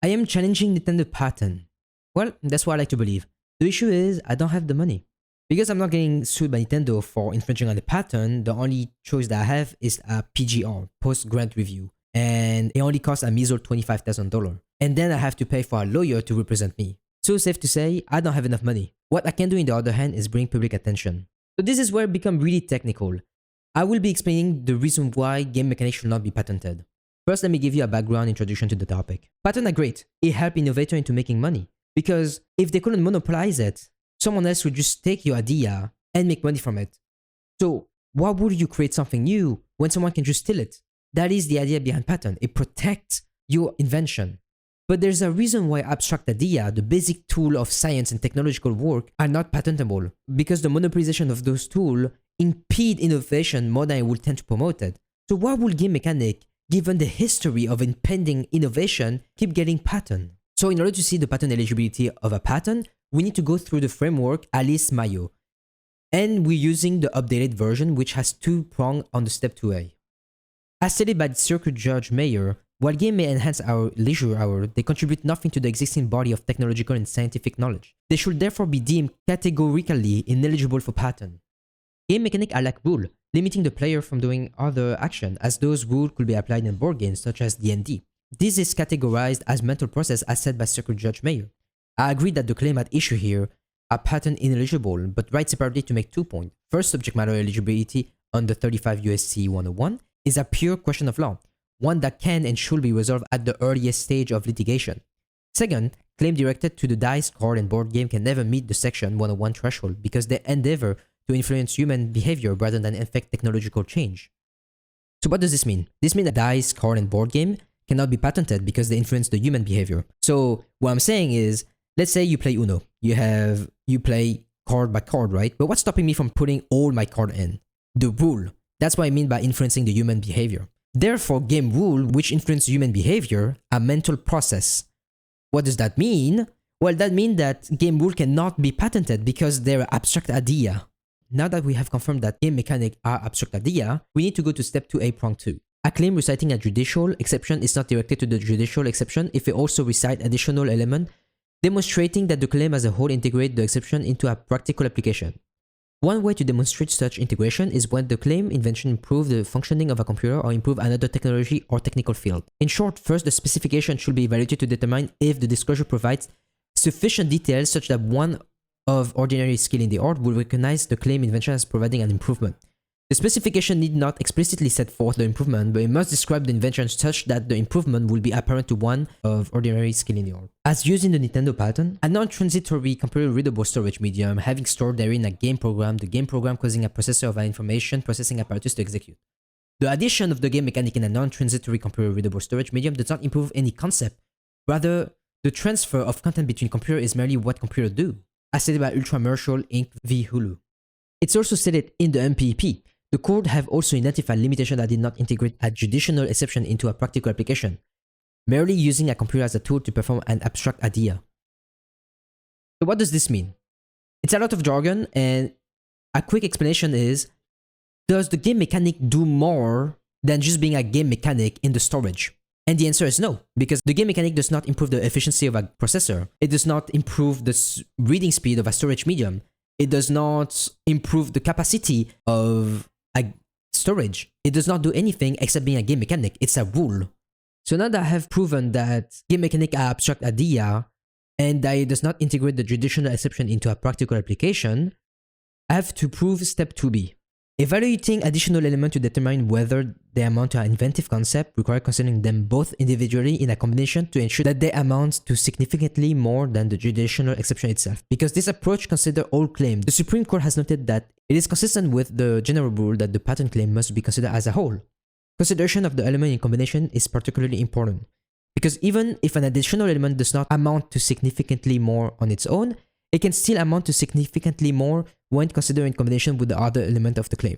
I am challenging Nintendo patent. Well, that's what I like to believe. The issue is I don't have the money. Because I'm not getting sued by Nintendo for infringing on the patent, the only choice that I have is a PGR, post-grant review. And it only costs a measly $25,000. And then I have to pay for a lawyer to represent me. So safe to say, I don't have enough money. What I can do on the other hand is bring public attention. So this is where it becomes really technical. I will be explaining the reason why game mechanics should not be patented. First, let me give you a background introduction to the topic. Patents are great. It helps innovators into making money. Because if they couldn't monopolize it, someone else would just take your idea and make money from it. So why would you create something new when someone can just steal it? That is the idea behind patent. It protects your invention. But there's a reason why abstract idea, the basic tool of science and technological work, are not patentable. Because the monopolization of those tools impede innovation more than it will tend to promote it. So why would game mechanic, given the history of impending innovation, keep getting patent? So in order to see the patent eligibility of a patent, we need to go through the framework Alice Mayo. And we're using the updated version, which has 2 prongs on the step 2A. As stated by the Circuit Judge Mayer, while games may enhance our leisure hour, they contribute nothing to the existing body of technological and scientific knowledge. They should therefore be deemed categorically ineligible for patent. Game mechanics are like rules, limiting the player from doing other action, as those rules could be applied in board games such as D&D. This is categorized as mental process as said by Circuit Judge Mayer. I agree that the claim at issue here are patent ineligible, but write separately to make 2 points. First, subject matter eligibility under 35 U.S.C. 101 is a pure question of law, one that can and should be resolved at the earliest stage of litigation. Second, claim directed to the dice, card, and board game can never meet the Section 101 threshold because they endeavor to influence human behavior rather than affect technological change. So what does this mean? This means that dice, card, and board game cannot be patented because they influence the human behavior. So what I'm saying is, let's say you play Uno. You play card by card, right? But what's stopping me from putting all my card in? The rule. That's what I mean by influencing the human behavior. Therefore, game rule, which influence human behavior, are mental process. What does that mean? Well, that means that game rule cannot be patented because they're abstract idea. Now that we have confirmed that game mechanics are abstract idea, we need to go to step 2A prong 2. A claim reciting a judicial exception is not directed to the judicial exception if it also recites additional element demonstrating that the claim as a whole integrates the exception into a practical application. One way to demonstrate such integration is when the claim invention improves the functioning of a computer or improve another technology or technical field. In short, first the specification should be evaluated to determine if the disclosure provides sufficient details such that one of ordinary skill in the art will recognize the claim invention as providing an improvement. The specification need not explicitly set forth the improvement, but it must describe the invention such that the improvement will be apparent to one of ordinary skill in the art. As used in the Nintendo patent, a non-transitory computer-readable storage medium having stored therein a game program, the game program causing a processor of an information processing apparatus to execute. The addition of the game mechanic in a non-transitory computer-readable storage medium does not improve any concept. Rather, the transfer of content between computers is merely what computers do, as stated by Ultramercial Inc. v. Hulu. It's also stated in the MPP. The court have also identified limitations that did not integrate a judicial exception into a practical application, merely using a computer as a tool to perform an abstract idea. So what does this mean? It's a lot of jargon, and a quick explanation is, does the game mechanic do more than just being a game mechanic in the storage? And the answer is no, because the game mechanic does not improve the efficiency of a processor. It does not improve the reading speed of a storage medium. It does not improve the capacity of a storage. It does not do anything except being a game mechanic. It's a rule. So now that I have proven that game mechanic are abstract idea and that it does not integrate the judicial exception into a practical application, I have to prove step 2B. Evaluating additional elements to determine whether they amount to an inventive concept requires considering them both individually in a combination to ensure that they amount to significantly more than the judicial exception itself. Because this approach considers all claims, the Supreme Court has noted that it is consistent with the general rule that the patent claim must be considered as a whole. Consideration of the element in combination is particularly important, because even if an additional element does not amount to significantly more on its own, it can still amount to significantly more when considered in combination with the other element of the claim.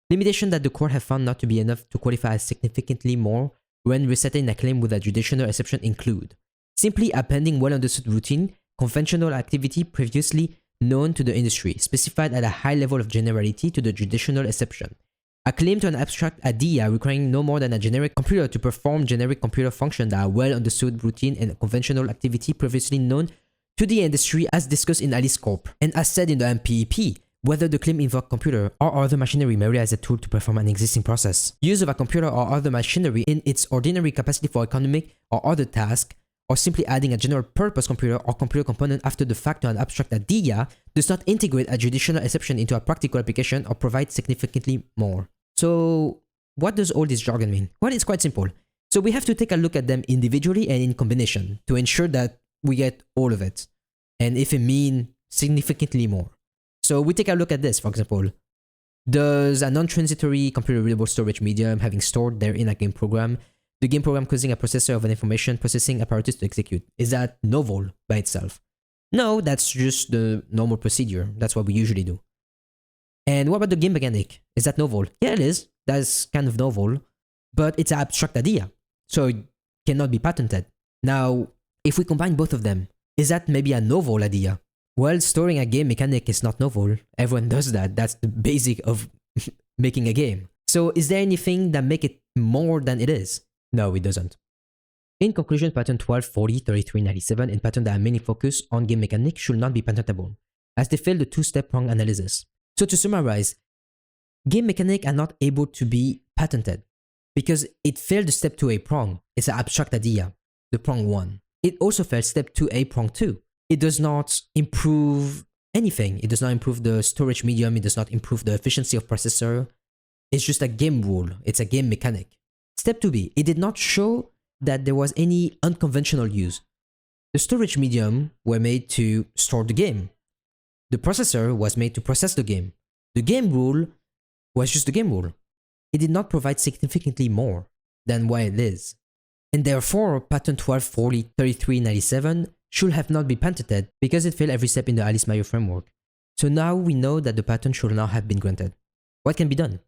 Limitation that the court have found not to be enough to qualify as significantly more when reciting a claim with a judicial exception include simply appending well-understood routine, conventional activity previously known to the industry, specified at a high level of generality to the judicial exception, A claim to an abstract idea requiring no more than a generic computer to perform generic computer functions that are well understood routine and conventional activity previously known to the industry as discussed in Alice Corp. And as said in the MPEP, whether the claim involves computer or other machinery merely as a tool to perform an existing process. Use of a computer or other machinery in its ordinary capacity for economic or other task, or simply adding a general purpose computer or computer component after the fact to an abstract idea does not integrate a judicial exception into a practical application or provide significantly more. So what does all this jargon mean? Well, it's quite simple. So we have to take a look at them individually and in combination to ensure that we get all of it. And if it means significantly more. So we take a look at this, for example. Does a non-transitory computer readable storage medium having stored therein a game program, the game program causing a processor of an information processing apparatus to execute, is that novel by itself? No, that's just the normal procedure. That's what we usually do. And what about the game mechanic? Is that novel? Yeah, it is. That's kind of novel, but it's an abstract idea, so it cannot be patented. Now, if we combine both of them, is that maybe a novel idea? Well, storing a game mechanic is not novel. Everyone does that. That's the basic of making a game. So is there anything that make it more than it is? No, it doesn't. In conclusion, patent 1240, 3397 and patents that are mainly focused on game mechanics should not be patentable, as they fail the two-step Prong analysis. So to summarize, game mechanics are not able to be patented because it failed the step 2A Prong. It's an abstract idea, the Prong 1. It also failed step 2A Prong 2. It does not improve anything. It does not improve the storage medium. It does not improve the efficiency of processor. It's just a game rule. It's a game mechanic. Step 2B, it did not show that there was any unconventional use. The storage medium were made to store the game. The processor was made to process the game. The game rule was just the game rule. It did not provide significantly more than what it is. And therefore, patent 1240 3397 should have not been patented because it failed every step in the Alice Mayo framework. So now we know that the patent should not have been granted. What can be done?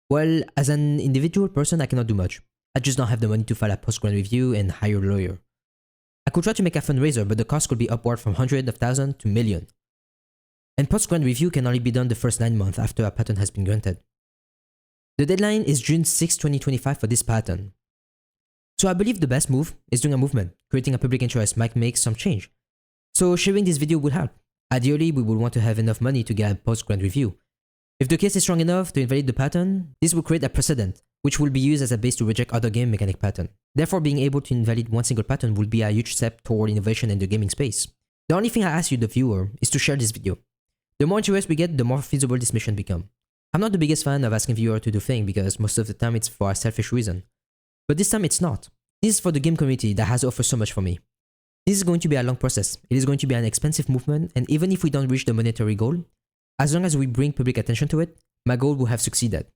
Well, as an individual person, I cannot do much. I just don't have the money to file a post-grant review and hire a lawyer. I could try to make a fundraiser, but the cost could be upward from hundreds of thousands to millions. And post-grant review can only be done the first 9 months after a patent has been granted. The deadline is June 6, 2025 for this patent. So I believe the best move is doing a movement. Creating a public interest might make some change. So sharing this video will help. Ideally, we would want to have enough money to get a post-grant review. If the case is strong enough to invalidate the patent, this will create a precedent, which will be used as a base to reject other game mechanic patents. Therefore, being able to invalidate one single patent will be a huge step toward innovation in the gaming space. The only thing I ask you, the viewer, is to share this video. The more interest we get, the more feasible this mission becomes. I'm not the biggest fan of asking viewers to do things because most of the time it's for a selfish reason. But this time it's not. This is for the game community that has offered so much for me. This is going to be a long process. It is going to be an expensive movement, and even if we don't reach the monetary goal, as long as we bring public attention to it, my goal will have succeeded.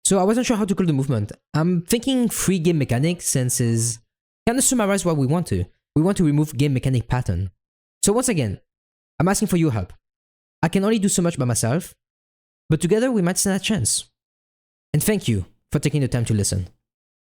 So I wasn't sure how to call the movement. I'm thinking free game mechanics since is kind of summarize what we want to. We want to remove game mechanic pattern. So once again, I'm asking for your help. I can only do so much by myself, but together we might stand a chance. And thank you for taking the time to listen.